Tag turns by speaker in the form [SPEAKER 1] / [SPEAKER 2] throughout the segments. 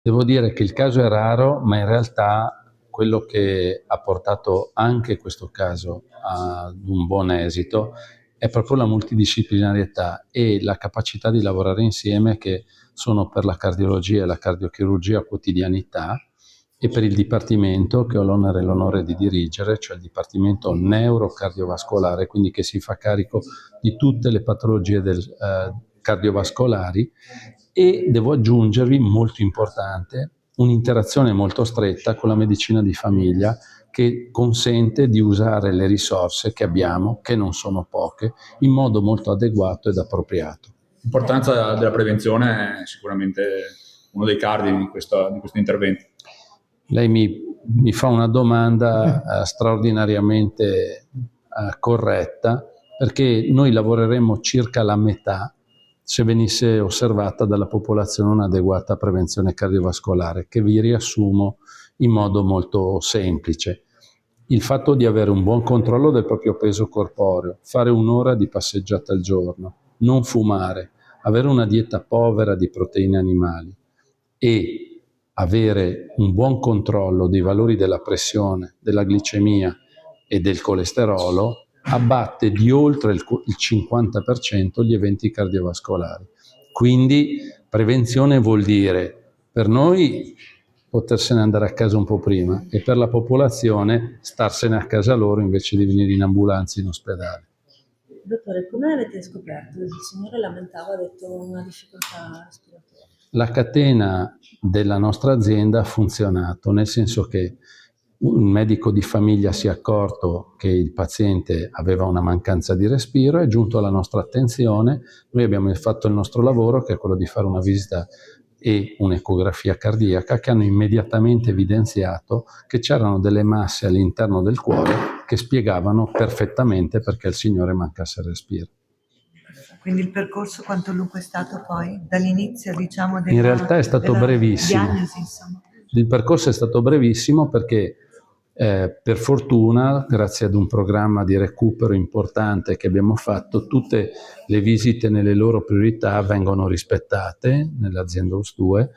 [SPEAKER 1] Devo dire che il caso è raro, ma in realtà quello che ha portato anche questo caso ad un buon esito è proprio la multidisciplinarietà e la capacità di lavorare insieme, che sono per la cardiologia e la cardiochirurgia quotidianità, e per il dipartimento che ho l'onore e l'onore di dirigere, cioè il dipartimento neurocardiovascolare, quindi che si fa carico di tutte le patologie cardiovascolari. E devo aggiungervi, molto importante, un'interazione molto stretta con la medicina di famiglia, che consente di usare le risorse che abbiamo, che non sono poche, in modo molto adeguato ed appropriato.
[SPEAKER 2] L'importanza della prevenzione è sicuramente uno dei cardini di questo intervento.
[SPEAKER 1] Lei mi fa una domanda straordinariamente corretta, perché noi lavoreremmo circa la metà se venisse osservata dalla popolazione un'adeguata prevenzione cardiovascolare, che vi riassumo in modo molto semplice. Il fatto di avere un buon controllo del proprio peso corporeo, fare un'ora di passeggiata al giorno, non fumare, avere una dieta povera di proteine animali e avere un buon controllo dei valori della pressione, della glicemia e del colesterolo abbatte di oltre il 50% gli eventi cardiovascolari. Quindi prevenzione vuol dire per noi potersene andare a casa un po' prima e per la popolazione starsene a casa loro invece di venire in ambulanza in ospedale.
[SPEAKER 3] Dottore, come avete scoperto che il signore lamentava, ha detto, una difficoltà respiratoria?
[SPEAKER 1] La catena della nostra azienda ha funzionato, nel senso che un medico di famiglia si è accorto che il paziente aveva una mancanza di respiro, è giunto alla nostra attenzione, noi abbiamo fatto il nostro lavoro, che è quello di fare una visita e un'ecografia cardiaca, che hanno immediatamente evidenziato che c'erano delle masse all'interno del cuore che spiegavano perfettamente perché il signore mancasse il respiro.
[SPEAKER 4] Quindi il percorso quanto lungo è stato poi? Dall'inizio, diciamo,
[SPEAKER 1] in realtà è stato brevissimo.
[SPEAKER 4] Diagnosi, insomma.
[SPEAKER 1] Il percorso è stato brevissimo perché per fortuna, grazie ad un programma di recupero importante che abbiamo fatto, tutte le visite nelle loro priorità vengono rispettate nell'azienda US2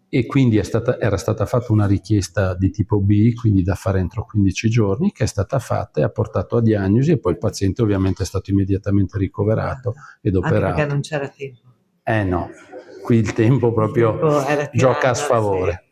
[SPEAKER 1] e quindi era stata fatta una richiesta di tipo B, quindi da fare entro 15 giorni, che è stata fatta e ha portato a diagnosi, e poi il paziente ovviamente è stato immediatamente ricoverato ed operato.
[SPEAKER 4] Anche perché non c'era tempo.
[SPEAKER 1] No, qui il tempo proprio gioca a sfavore.